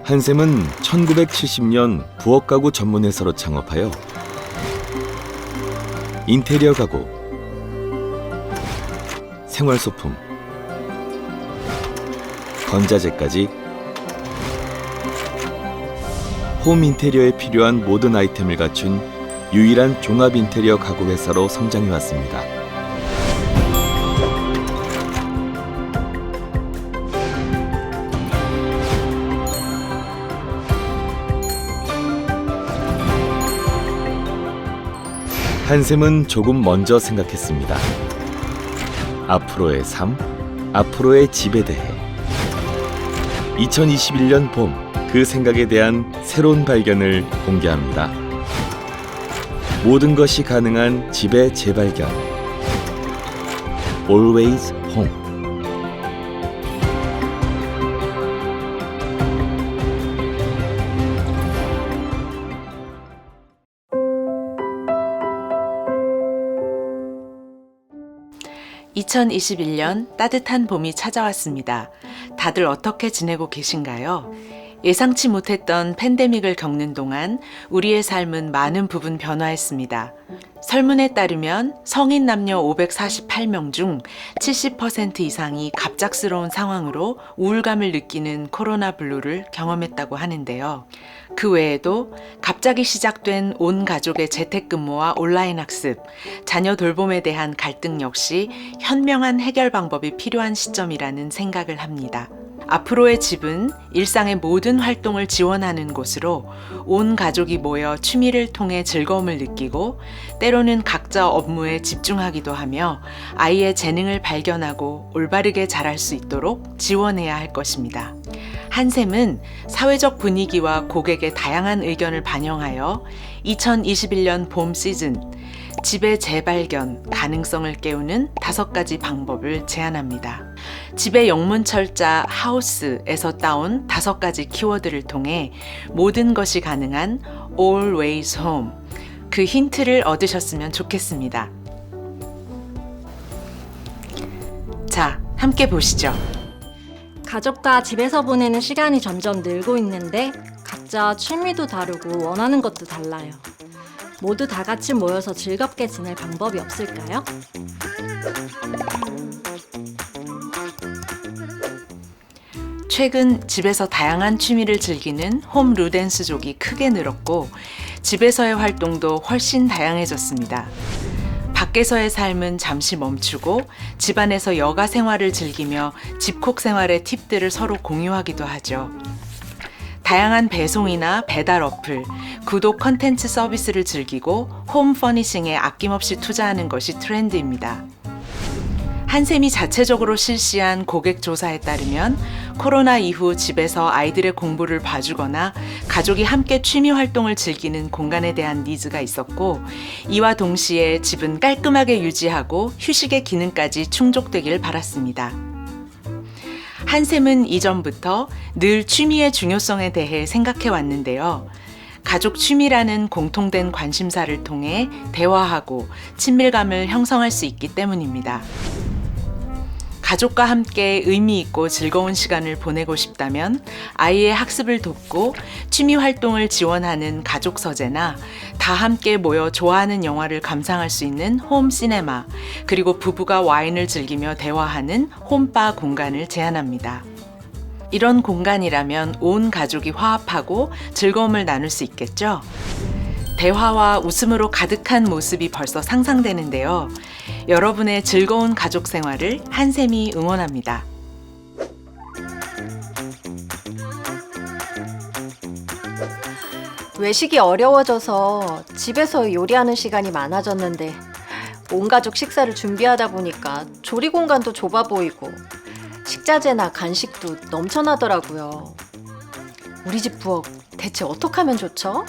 한샘은 1970년 부엌 가구 전문 회사로 창업하여 인테리어 가구, 생활소품, 건자재까지 홈 인테리어에 필요한 모든 아이템을 갖춘 유일한 종합 인테리어 가구 회사로 성장해 왔습니다. 한샘은 조금 먼저 생각했습니다. 앞으로의 삶, 앞으로의 집에 대해. 2021년 봄, 그 생각에 대한 새로운 발견을 공개합니다. 모든 것이 가능한 집의 재발견. Always Home. (2021년) 따뜻한 봄이 찾아왔습니다. 다들 어떻게 지내고 계신가요? 예상치 못했던 팬데믹을 겪는 동안 우리의 삶은 많은 부분 변화했습니다. 설문에 따르면 성인 남녀 548명 중 70% 이상이 갑작스러운 상황으로 우울감을 느끼는 코로나 블루를 경험했다고 하는데요. 그 외에도 갑자기 시작된 온 가족의 재택근무와 온라인 학습, 자녀 돌봄에 대한 갈등 역시 현명한 해결 방법이 필요한 시점이라는 생각을 합니다. 앞으로의 집은 일상의 모든 활동을 지원하는 곳으로 온 가족이 모여 취미를 통해 즐거움을 느끼고 때로는 각자 업무에 집중하기도 하며 아이의 재능을 발견하고 올바르게 자랄 수 있도록 지원해야 할 것입니다. 한샘은 사회적 분위기와 고객의 다양한 의견을 반영하여 2021년 봄 시즌 집의 재발견, 가능성을 깨우는 5가지 방법을 제안합니다. 집의 영문철자 하우스에서 따온 5가지 키워드를 통해 모든 것이 가능한 Always Home, 그 힌트를 얻으셨으면 좋겠습니다. 자, 함께 보시죠. 가족과 집에서 보내는 시간이 점점 늘고 있는데 각자 취미도 다르고 원하는 것도 달라요. 모두 다 같이 모여서 즐겁게 지낼 방법이 없을까요? 최근 집에서 다양한 취미를 즐기는 홈 루덴스족이 크게 늘었고 집에서의 활동도 훨씬 다양해졌습니다. 밖에서의 삶은 잠시 멈추고 집안에서 여가 생활을 즐기며 집콕 생활의 팁들을 서로 공유하기도 하죠. 다양한 배송이나 배달 어플, 구독 컨텐츠 서비스를 즐기고 홈 퍼니싱에 아낌없이 투자하는 것이 트렌드입니다. 한샘이 자체적으로 실시한 고객 조사에 따르면 코로나 이후 집에서 아이들의 공부를 봐주거나 가족이 함께 취미 활동을 즐기는 공간에 대한 니즈가 있었고 이와 동시에 집은 깔끔하게 유지하고 휴식의 기능까지 충족되길 바랐습니다. 한샘은 이전부터 늘 취미의 중요성에 대해 생각해 왔는데요. 가족 취미라는 공통된 관심사를 통해 대화하고 친밀감을 형성할 수 있기 때문입니다. 가족과 함께 의미 있고 즐거운 시간을 보내고 싶다면 아이의 학습을 돕고 취미 활동을 지원하는 가족 서재나 다 함께 모여 좋아하는 영화를 감상할 수 있는 홈 시네마, 그리고 부부가 와인을 즐기며 대화하는 홈바 공간을 제안합니다. 이런 공간이라면 온 가족이 화합하고 즐거움을 나눌 수 있겠죠? 대화와 웃음으로 가득한 모습이 벌써 상상되는데요. 여러분의 즐거운 가족 생활을 한샘이 응원합니다. 외식이 어려워져서 집에서 요리하는 시간이 많아졌는데 온 가족 식사를 준비하다 보니까 조리 공간도 좁아 보이고 식자재나 간식도 넘쳐나더라고요. 우리 집 부엌 대체 어떻게 하면 좋죠?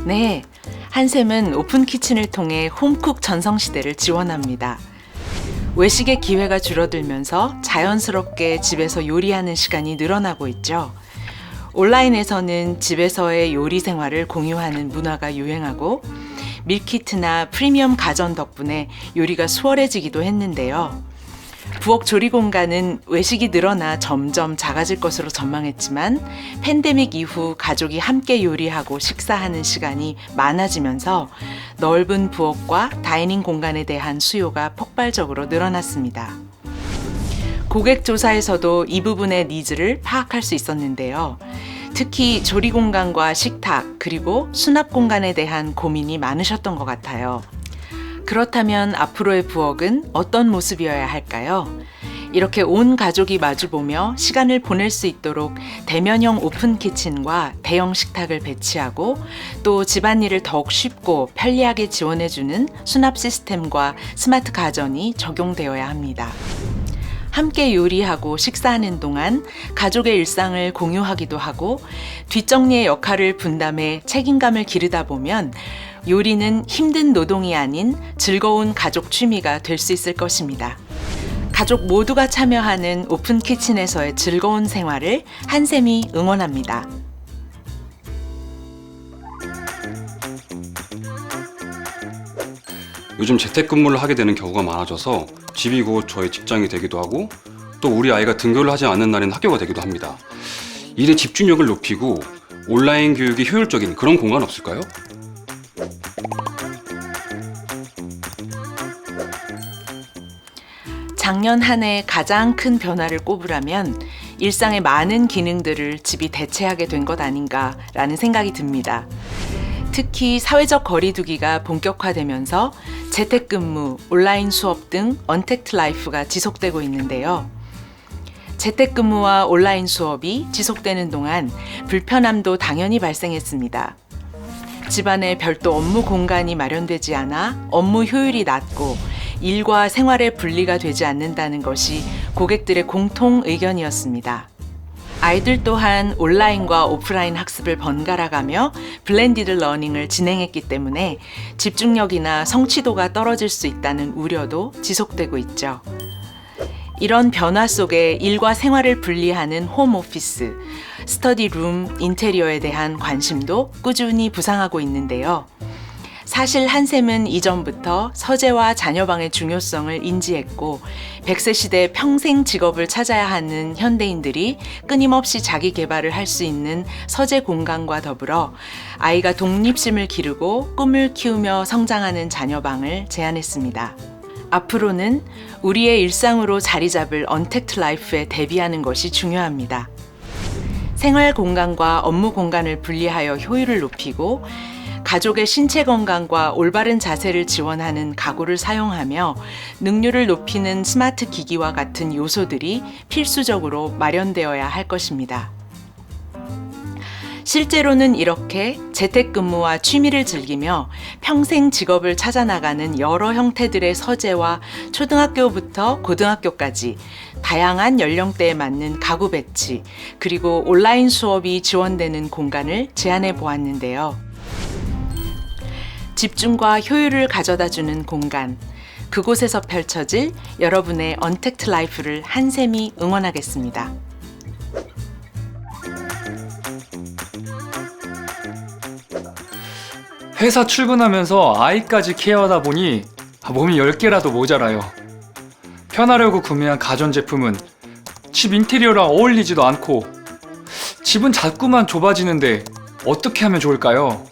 네, 한샘은 오픈 키친을 통해 홈쿡 전성시대를 지원합니다. 외식의 기회가 줄어들면서 자연스럽게 집에서 요리하는 시간이 늘어나고 있죠. 온라인에서는 집에서의 요리 생활을 공유하는 문화가 유행하고 밀키트나 프리미엄 가전 덕분에 요리가 수월해지기도 했는데요. 부엌 조리 공간은 외식이 늘어나 점점 작아질 것으로 전망했지만 팬데믹 이후 가족이 함께 요리하고 식사하는 시간이 많아지면서 넓은 부엌과 다이닝 공간에 대한 수요가 폭발적으로 늘어났습니다. 고객 조사에서도 이 부분의 니즈를 파악할 수 있었는데요. 특히 조리 공간과 식탁 그리고 수납 공간에 대한 고민이 많으셨던 것 같아요. 그렇다면 앞으로의 부엌은 어떤 모습이어야 할까요? 이렇게 온 가족이 마주보며 시간을 보낼 수 있도록 대면형 오픈 키친과 대형 식탁을 배치하고 또 집안일을 더욱 쉽고 편리하게 지원해주는 수납 시스템과 스마트 가전이 적용되어야 합니다. 함께 요리하고 식사하는 동안 가족의 일상을 공유하기도 하고 뒷정리의 역할을 분담해 책임감을 기르다 보면 요리는 힘든 노동이 아닌 즐거운 가족 취미가 될 수 있을 것입니다. 가족 모두가 참여하는 오픈 키친에서의 즐거운 생활을 한샘이 응원합니다. 요즘 재택근무를 하게 되는 경우가 많아져서 집이 곧 저의 직장이 되기도 하고 또 우리 아이가 등교를 하지 않는 날엔 학교가 되기도 합니다. 일에 집중력을 높이고 온라인 교육이 효율적인 그런 공간 없을까요? 작년 한 해 가장 큰 변화를 꼽으라면 일상의 많은 기능들을 집이 대체하게 된 것 아닌가라는 생각이 듭니다. 특히 사회적 거리두기가 본격화되면서 재택근무, 온라인 수업 등 언택트 라이프가 지속되고 있는데요. 재택근무와 온라인 수업이 지속되는 동안 불편함도 당연히 발생했습니다. 집안에 별도 업무 공간이 마련되지 않아 업무 효율이 낮고 일과 생활의 분리가 되지 않는다는 것이 고객들의 공통 의견이었습니다. 아이들 또한 온라인과 오프라인 학습을 번갈아가며 블렌디드 러닝을 진행했기 때문에 집중력이나 성취도가 떨어질 수 있다는 우려도 지속되고 있죠. 이런 변화 속에 일과 생활을 분리하는 홈오피스, 스터디룸, 인테리어에 대한 관심도 꾸준히 부상하고 있는데요. 사실 한샘은 이전부터 서재와 자녀방의 중요성을 인지했고 100세 시대 평생 직업을 찾아야 하는 현대인들이 끊임없이 자기 개발을 할 수 있는 서재 공간과 더불어 아이가 독립심을 기르고 꿈을 키우며 성장하는 자녀방을 제안했습니다. 앞으로는 우리의 일상으로 자리 잡을 언택트 라이프에 대비하는 것이 중요합니다. 생활 공간과 업무 공간을 분리하여 효율을 높이고 가족의 신체 건강과 올바른 자세를 지원하는 가구를 사용하며 능률을 높이는 스마트 기기와 같은 요소들이 필수적으로 마련되어야 할 것입니다. 실제로는 이렇게 재택근무와 취미를 즐기며 평생 직업을 찾아나가는 여러 형태들의 서재와 초등학교부터 고등학교까지 다양한 연령대에 맞는 가구 배치, 그리고 온라인 수업이 지원되는 공간을 제안해 보았는데요. 집중과 효율을 가져다주는 공간, 그곳에서 펼쳐질 여러분의 언택트 라이프를 한샘이 응원하겠습니다. 회사 출근하면서 아이까지 케어하다 보니 몸이 10개라도 모자라요. 편하려고 구매한 가전제품은 집 인테리어랑 어울리지도 않고 집은 자꾸만 좁아지는데 어떻게 하면 좋을까요?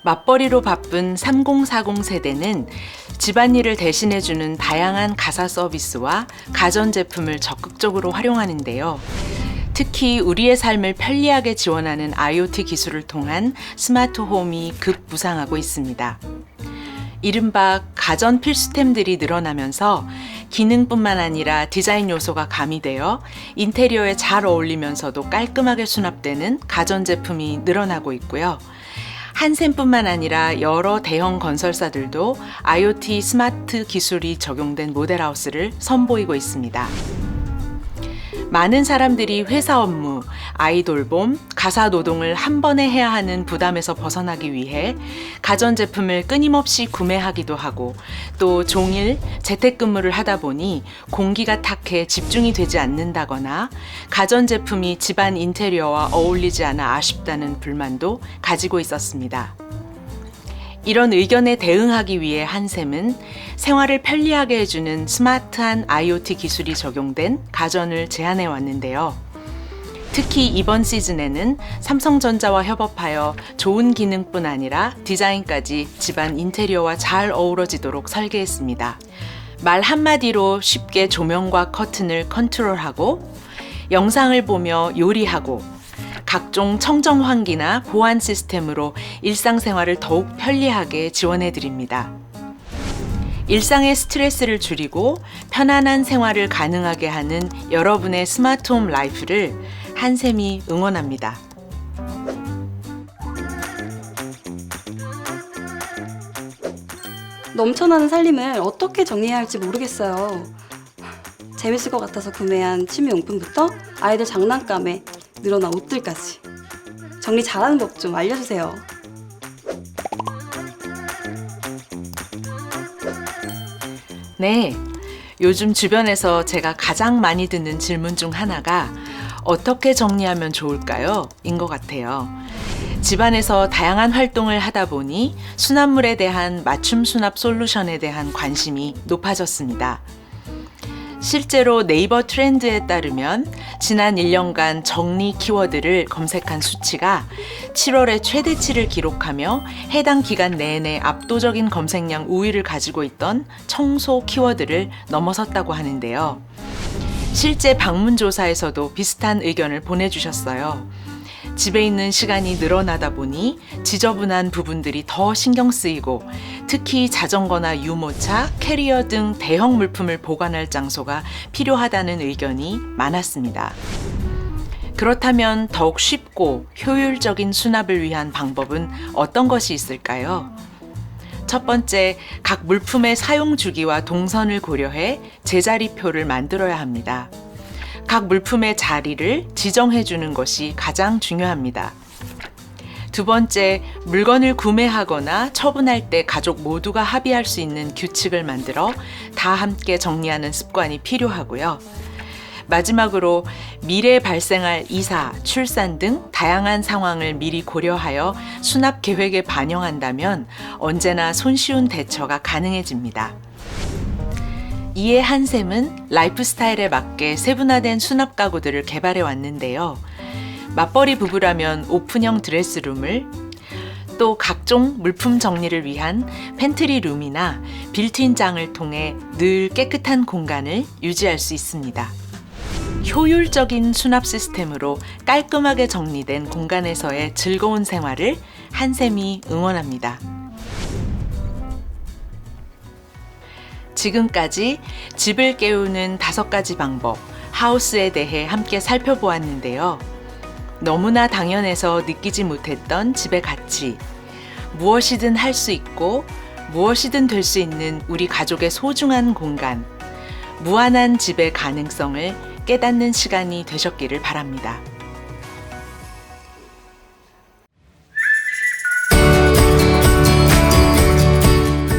맞벌이로 바쁜 3040 세대는 집안일을 대신해주는 다양한 가사 서비스와 가전제품을 적극적으로 활용하는데요. 특히 우리의 삶을 편리하게 지원하는 IoT 기술을 통한 스마트홈이 급부상하고 있습니다. 이른바 가전 필수템들이 늘어나면서 기능뿐만 아니라 디자인 요소가 가미되어 인테리어에 잘 어울리면서도 깔끔하게 수납되는 가전제품이 늘어나고 있고요. 한샘뿐만 아니라 여러 대형 건설사들도 IoT 스마트 기술이 적용된 모델하우스를 선보이고 있습니다. 많은 사람들이 회사 업무, 아이 돌봄, 가사 노동을 한 번에 해야 하는 부담에서 벗어나기 위해 가전제품을 끊임없이 구매하기도 하고 또 종일 재택근무를 하다 보니 공기가 탁해 집중이 되지 않는다거나 가전제품이 집안 인테리어와 어울리지 않아 아쉽다는 불만도 가지고 있었습니다. 이런 의견에 대응하기 위해 한샘은 생활을 편리하게 해주는 스마트한 IoT 기술이 적용된 가전을 제안해 왔는데요. 특히 이번 시즌에는 삼성전자와 협업하여 좋은 기능뿐 아니라 디자인까지 집안 인테리어와 잘 어우러지도록 설계했습니다. 말 한마디로 쉽게 조명과 커튼을 컨트롤하고 영상을 보며 요리하고 각종 청정 환기나 보안 시스템으로 일상생활을 더욱 편리하게 지원해 드립니다. 일상의 스트레스를 줄이고 편안한 생활을 가능하게 하는 여러분의 스마트홈 라이프를 한샘이 응원합니다. 넘쳐나는 살림을 어떻게 정리해야 할지 모르겠어요. 재밌을 것 같아서 구매한 취미용품부터 아이들 장난감에 늘어난 옷들까지. 정리 잘하는 법 좀 알려주세요. 네, 요즘 주변에서 제가 가장 많이 듣는 질문 중 하나가 어떻게 정리하면 좋을까요? 인 것 같아요. 집안에서 다양한 활동을 하다 보니 수납물에 대한 맞춤 수납 솔루션에 대한 관심이 높아졌습니다. 실제로 네이버 트렌드에 따르면 지난 1년간 정리 키워드를 검색한 수치가 7월에 최대치를 기록하며 해당 기간 내내 압도적인 검색량 우위를 가지고 있던 청소 키워드를 넘어섰다고 하는데요. 실제 방문조사에서도 비슷한 의견을 보내주셨어요. 집에 있는 시간이 늘어나다 보니 지저분한 부분들이 더 신경 쓰이고 특히 자전거나 유모차, 캐리어 등 대형 물품을 보관할 장소가 필요하다는 의견이 많았습니다. 그렇다면 더욱 쉽고 효율적인 수납을 위한 방법은 어떤 것이 있을까요? 첫 번째, 각 물품의 사용 주기와 동선을 고려해 제자리표를 만들어야 합니다. 각 물품의 자리를 지정해 주는 것이 가장 중요합니다. 두 번째, 물건을 구매하거나 처분할 때 가족 모두가 합의할 수 있는 규칙을 만들어 다 함께 정리하는 습관이 필요하고요. 마지막으로 미래에 발생할 이사, 출산 등 다양한 상황을 미리 고려하여 수납 계획에 반영한다면 언제나 손쉬운 대처가 가능해집니다. 이에 한샘은 라이프 스타일에 맞게 세분화된 수납 가구들을 개발해 왔는데요. 맞벌이 부부라면 오픈형 드레스룸을, 또 각종 물품 정리를 위한 팬트리 룸이나 빌트인 장을 통해 늘 깨끗한 공간을 유지할 수 있습니다. 효율적인 수납 시스템으로 깔끔하게 정리된 공간에서의 즐거운 생활을 한샘이 응원합니다. 지금까지 집을 깨우는 5가지 방법, 하우스에 대해 함께 살펴보았는데요. 너무나 당연해서 느끼지 못했던 집의 가치, 무엇이든 할 수 있고 무엇이든 될 수 있는 우리 가족의 소중한 공간, 무한한 집의 가능성을 깨닫는 시간이 되셨기를 바랍니다.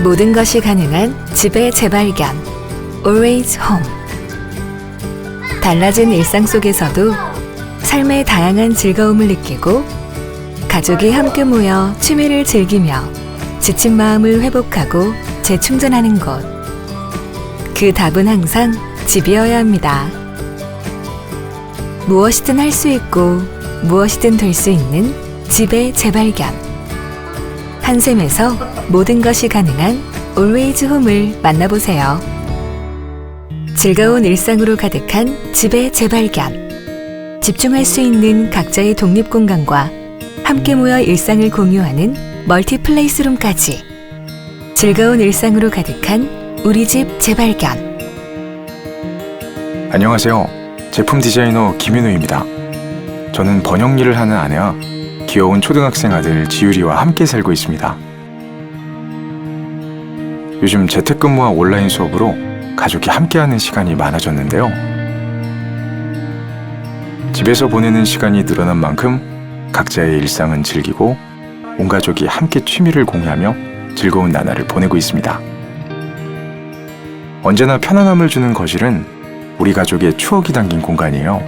모든 것이 가능한 집의 재발견 Always Home. 달라진 일상 속에서도 삶의 다양한 즐거움을 느끼고 가족이 함께 모여 취미를 즐기며 지친 마음을 회복하고 재충전하는 곳. 그 답은 항상 집이어야 합니다. 무엇이든 할 수 있고 무엇이든 될 수 있는 집의 재발견. 한샘에서 모든 것이 가능한 Always Home을 만나보세요. 즐거운 일상으로 가득한 집의 재발견. 집중할 수 있는 각자의 독립공간과 함께 모여 일상을 공유하는 멀티플레이스룸까지. 즐거운 일상으로 가득한 우리 집 재발견. 안녕하세요. 제품 디자이너 김윤우입니다. 저는 번역 일을 하는 아내와 귀여운 초등학생 아들 지율이와 함께 살고 있습니다. 요즘 재택근무와 온라인 수업으로 가족이 함께하는 시간이 많아졌는데요. 집에서 보내는 시간이 늘어난 만큼 각자의 일상은 즐기고 온 가족이 함께 취미를 공유하며 즐거운 나날을 보내고 있습니다. 언제나 편안함을 주는 거실은 우리 가족의 추억이 담긴 공간이에요.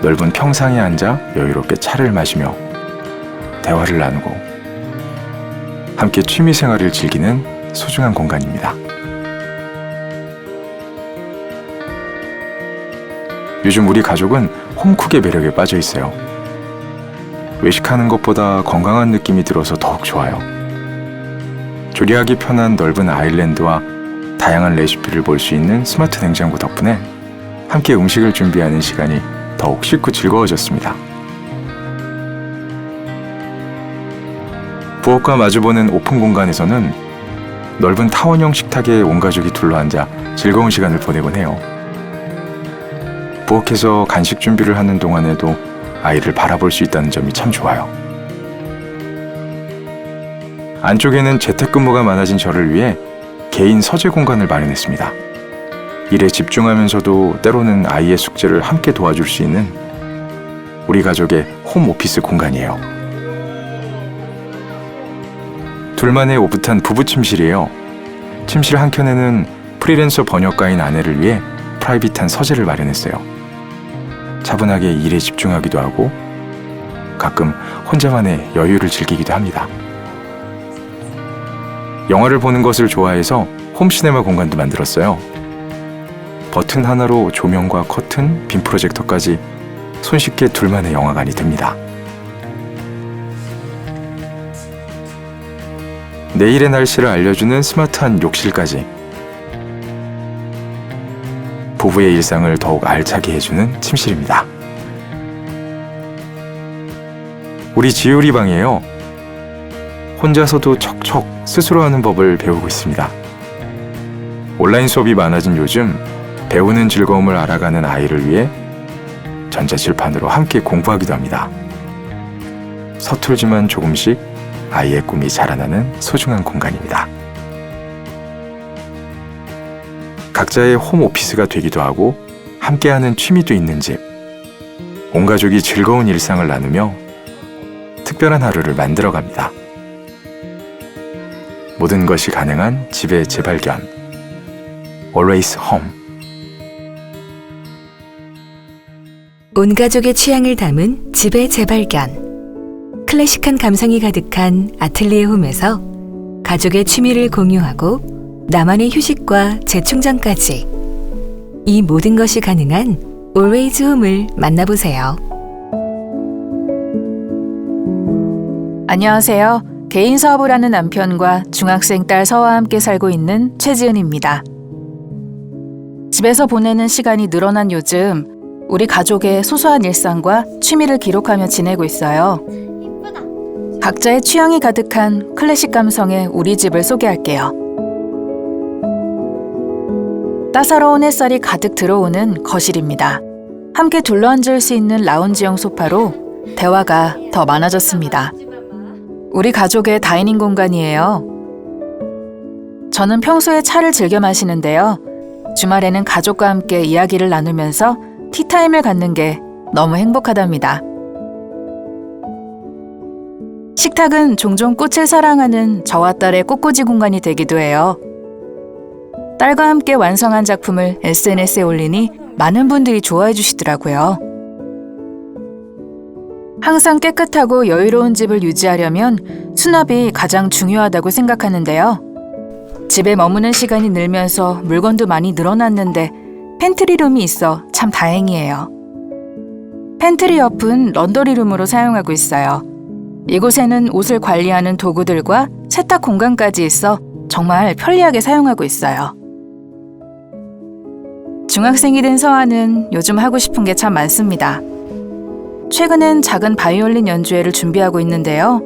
넓은 평상에 앉아 여유롭게 차를 마시며 대화를 나누고 함께 취미 생활을 즐기는 소중한 공간입니다. 요즘 우리 가족은 홈쿡의 매력에 빠져 있어요. 외식하는 것보다 건강한 느낌이 들어서 더욱 좋아요. 조리하기 편한 넓은 아일랜드와 다양한 레시피를 볼 수 있는 스마트 냉장고 덕분에 함께 음식을 준비하는 시간이 더욱 쉽고 즐거워졌습니다. 부엌과 마주보는 오픈 공간에서는 넓은 타원형 식탁에 온 가족이 둘러앉아 즐거운 시간을 보내곤 해요. 부엌에서 간식 준비를 하는 동안에도 아이를 바라볼 수 있다는 점이 참 좋아요. 안쪽에는 재택근무가 많아진 저를 위해 개인 서재 공간을 마련했습니다. 일에 집중하면서도 때로는 아이의 숙제를 함께 도와줄 수 있는 우리 가족의 홈오피스 공간이에요. 둘만의 오붓한 부부 침실이에요. 침실 한켠에는 프리랜서 번역가인 아내를 위해 프라이빗한 서재를 마련했어요. 차분하게 일에 집중하기도 하고 가끔 혼자만의 여유를 즐기기도 합니다. 영화를 보는 것을 좋아해서 홈시네마 공간도 만들었어요. 버튼 하나로 조명과 커튼, 빔 프로젝터까지 손쉽게 둘만의 영화관이 됩니다. 내일의 날씨를 알려주는 스마트한 욕실까지 부부의 일상을 더욱 알차게 해주는 침실입니다. 우리 지율이 방이에요. 혼자서도 척척 스스로 하는 법을 배우고 있습니다. 온라인 수업이 많아진 요즘 배우는 즐거움을 알아가는 아이를 위해 전자칠판으로 함께 공부하기도 합니다. 서툴지만 조금씩 아이의 꿈이 자라나는 소중한 공간입니다. 각자의 홈오피스가 되기도 하고 함께하는 취미도 있는 집. 온 가족이 즐거운 일상을 나누며 특별한 하루를 만들어갑니다. 모든 것이 가능한 집의 재발견. Always Home. 온 가족의 취향을 담은 집의 재발견. 클래식한 감성이 가득한 아틀리에 홈에서 가족의 취미를 공유하고 나만의 휴식과 재충전까지 이 모든 것이 가능한 Always Home을 만나보세요. 안녕하세요. 개인 사업을 하는 남편과 중학생 딸 서와 함께 살고 있는 최지은입니다. 집에서 보내는 시간이 늘어난 요즘 우리 가족의 소소한 일상과 취미를 기록하며 지내고 있어요. 각자의 취향이 가득한 클래식 감성의 우리 집을 소개할게요. 따사로운 햇살이 가득 들어오는 거실입니다. 함께 둘러앉을 수 있는 라운지형 소파로 대화가 더 많아졌습니다. 우리 가족의 다이닝 공간이에요. 저는 평소에 차를 즐겨 마시는데요. 주말에는 가족과 함께 이야기를 나누면서 티타임을 갖는 게 너무 행복하답니다. 식탁은 종종 꽃을 사랑하는 저와 딸의 꽃꽂이 공간이 되기도 해요. 딸과 함께 완성한 작품을 SNS에 올리니 많은 분들이 좋아해 주시더라고요. 항상 깨끗하고 여유로운 집을 유지하려면 수납이 가장 중요하다고 생각하는데요. 집에 머무는 시간이 늘면서 물건도 많이 늘어났는데 팬트리룸이 있어 참 다행이에요. 팬트리 옆은 런더리룸으로 사용하고 있어요. 이곳에는 옷을 관리하는 도구들과 세탁 공간까지 있어 정말 편리하게 사용하고 있어요. 중학생이 된 서아는 요즘 하고 싶은 게 참 많습니다. 최근엔 작은 바이올린 연주회를 준비하고 있는데요.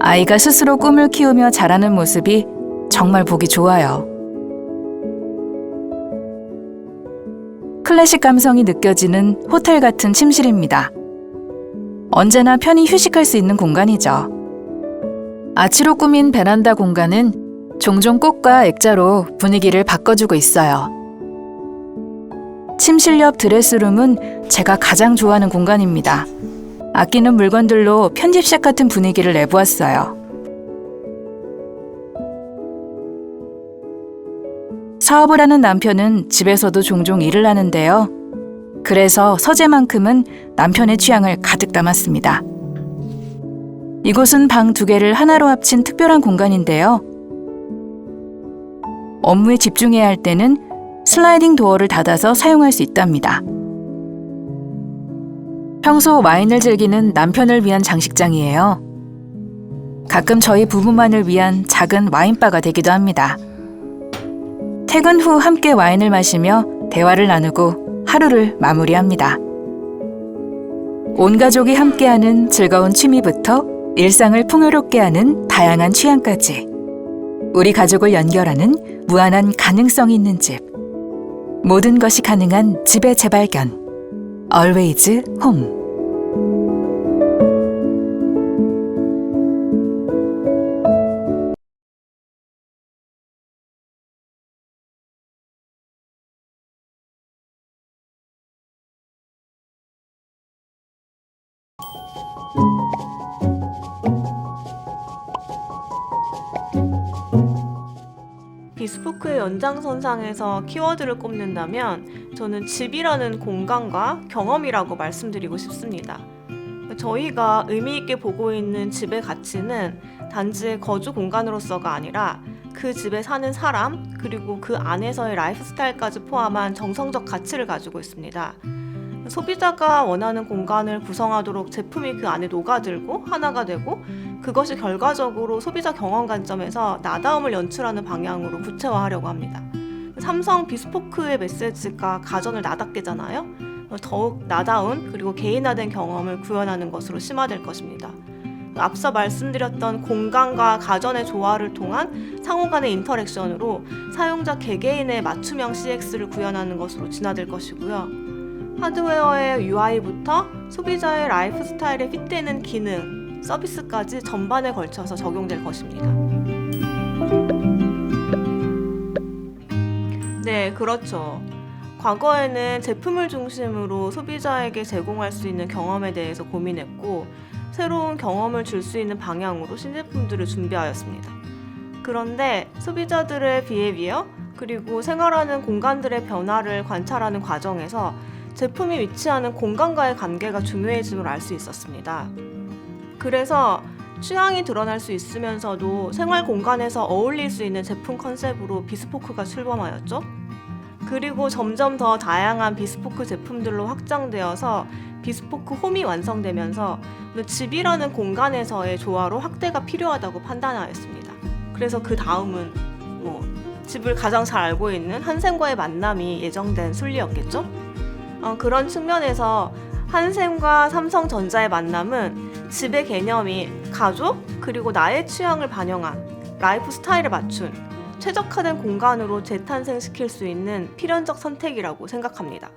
아이가 스스로 꿈을 키우며 자라는 모습이 정말 보기 좋아요. 클래식 감성이 느껴지는 호텔 같은 침실입니다. 언제나 편히 휴식할 수 있는 공간이죠. 아치로 꾸민 베란다 공간은 종종 꽃과 액자로 분위기를 바꿔주고 있어요. 침실 옆 드레스룸은 제가 가장 좋아하는 공간입니다. 아끼는 물건들로 편집샵 같은 분위기를 내보았어요. 사업을 하는 남편은 집에서도 종종 일을 하는데요. 그래서 서재만큼은 남편의 취향을 가득 담았습니다. 이곳은 방 2개를 하나로 합친 특별한 공간인데요. 업무에 집중해야 할 때는 슬라이딩 도어를 닫아서 사용할 수 있답니다. 평소 와인을 즐기는 남편을 위한 장식장이에요. 가끔 저희 부부만을 위한 작은 와인바가 되기도 합니다. 퇴근 후 함께 와인을 마시며 대화를 나누고 하루를 마무리합니다. 온 가족이 함께하는 즐거운 취미부터 일상을 풍요롭게 하는 다양한 취향까지 우리 가족을 연결하는 무한한 가능성이 있는 집. 모든 것이 가능한 집의 재발견. Always Home. 비스포크의 연장선상에서 키워드를 꼽는다면 저는 집이라는 공간과 경험이라고 말씀드리고 싶습니다. 저희가 의미 있게 보고 있는 집의 가치는 단지 거주 공간으로서가 아니라 그 집에 사는 사람 그리고 그 안에서의 라이프 스타일까지 포함한 정성적 가치를 가지고 있습니다. 소비자가 원하는 공간을 구성하도록 제품이 그 안에 녹아들고 하나가 되고 그것이 결과적으로 소비자 경험 관점에서 나다움을 연출하는 방향으로 구체화하려고 합니다. 삼성 비스포크의 메시지가 가전을 나답게잖아요. 더욱 나다운 그리고 개인화된 경험을 구현하는 것으로 심화될 것입니다. 앞서 말씀드렸던 공간과 가전의 조화를 통한 상호 간의 인터랙션으로 사용자 개개인의 맞춤형 CX를 구현하는 것으로 진화될 것이고요. 하드웨어의 UI부터 소비자의 라이프 스타일에 핏되는 기능, 서비스까지 전반에 걸쳐서 적용될 것입니다. 네, 그렇죠. 과거에는 제품을 중심으로 소비자에게 제공할 수 있는 경험에 대해서 고민했고 새로운 경험을 줄 수 있는 방향으로 신제품들을 준비하였습니다. 그런데 소비자들의 비헤비어 그리고 생활하는 공간들의 변화를 관찰하는 과정에서 제품이 위치하는 공간과의 관계가 중요해짐을 알 수 있었습니다. 그래서 취향이 드러날 수 있으면서도 생활 공간에서 어울릴 수 있는 제품 컨셉으로 비스포크가 출범하였죠. 그리고 점점 더 다양한 비스포크 제품들로 확장되어서 비스포크 홈이 완성되면서 집이라는 공간에서의 조화로 확대가 필요하다고 판단하였습니다. 그래서 그 다음은 집을 가장 잘 알고 있는 한샘과의 만남이 예정된 순리였겠죠? 그런 측면에서 한샘과 삼성전자의 만남은 집의 개념이 가족 그리고 나의 취향을 반영한 라이프 스타일에 맞춘 최적화된 공간으로 재탄생시킬 수 있는 필연적 선택이라고 생각합니다.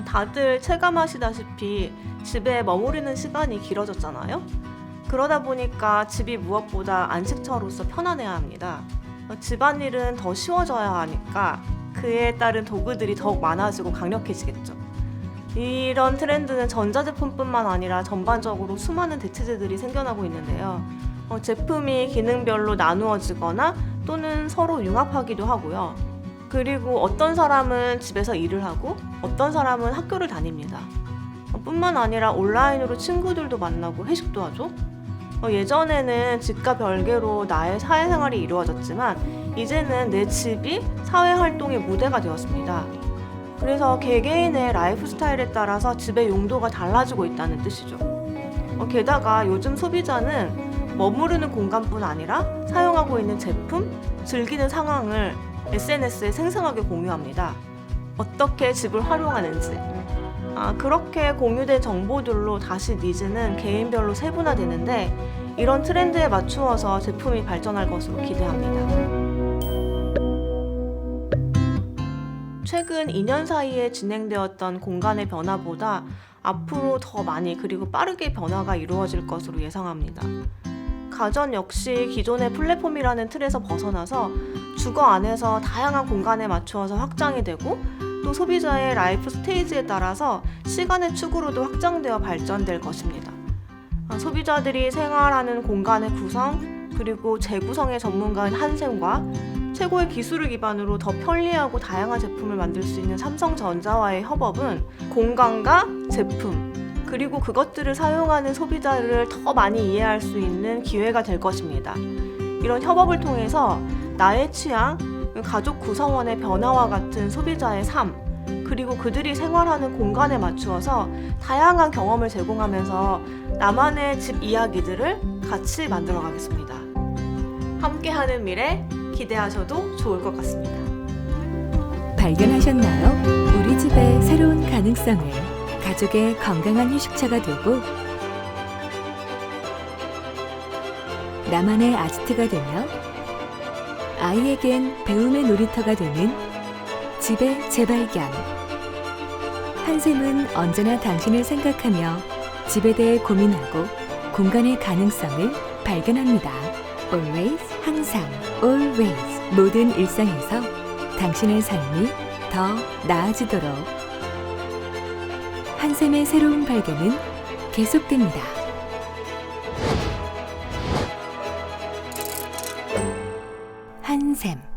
다들 체감하시다시피 집에 머무르는 시간이 길어졌잖아요. 그러다 보니까 집이 무엇보다 안식처로서 편안해야 합니다. 집안일은 더 쉬워져야 하니까 그에 따른 도구들이 더욱 많아지고 강력해지겠죠. 이런 트렌드는 전자제품뿐만 아니라 전반적으로 수많은 대체제들이 생겨나고 있는데요. 제품이 기능별로 나누어지거나 또는 서로 융합하기도 하고요. 그리고 어떤 사람은 집에서 일을 하고 어떤 사람은 학교를 다닙니다. 뿐만 아니라 온라인으로 친구들도 만나고 회식도 하죠. 예전에는 집과 별개로 나의 사회생활이 이루어졌지만 이제는 내 집이 사회활동의 무대가 되었습니다. 그래서 개개인의 라이프 스타일에 따라서 집의 용도가 달라지고 있다는 뜻이죠. 게다가 요즘 소비자는 머무르는 공간뿐 아니라 사용하고 있는 제품, 즐기는 상황을 SNS에 생생하게 공유합니다. 어떻게 집을 활용하는지. 그렇게 공유된 정보들로 다시 니즈는 개인별로 세분화되는데 이런 트렌드에 맞추어서 제품이 발전할 것으로 기대합니다. 최근 2년 사이에 진행되었던 공간의 변화보다 앞으로 더 많이 그리고 빠르게 변화가 이루어질 것으로 예상합니다. 가전 역시 기존의 플랫폼이라는 틀에서 벗어나서 주거 안에서 다양한 공간에 맞추어서 확장이 되고 또 소비자의 라이프 스테이지에 따라서 시간의 축으로도 확장되어 발전될 것입니다. 소비자들이 생활하는 공간의 구성 그리고 재구성의 전문가인 한샘과 최고의 기술을 기반으로 더 편리하고 다양한 제품을 만들 수 있는 삼성전자와의 협업은 공간과 제품, 그리고 그것들을 사용하는 소비자를 더 많이 이해할 수 있는 기회가 될 것입니다. 이런 협업을 통해서 나의 취향, 가족 구성원의 변화와 같은 소비자의 삶, 그리고 그들이 생활하는 공간에 맞추어서 다양한 경험을 제공하면서 나만의 집 이야기들을 같이 만들어 가겠습니다. 함께하는 미래 기대하셔도 좋을 것 같습니다. 발견하셨나요? 우리 집의 새로운 가능성을 가족의 건강한 휴식처가 되고 나만의 아지트가 되며 아이에겐 배움의 놀이터가 되는 집의 재발견. 한샘은 언제나 당신을 생각하며 집에 대해 고민하고 공간의 가능성을 발견합니다. Always, 항상, always. 모든 일상에서 당신의 삶이 더 나아지도록 한샘의 새로운 발견은 계속됩니다. 한샘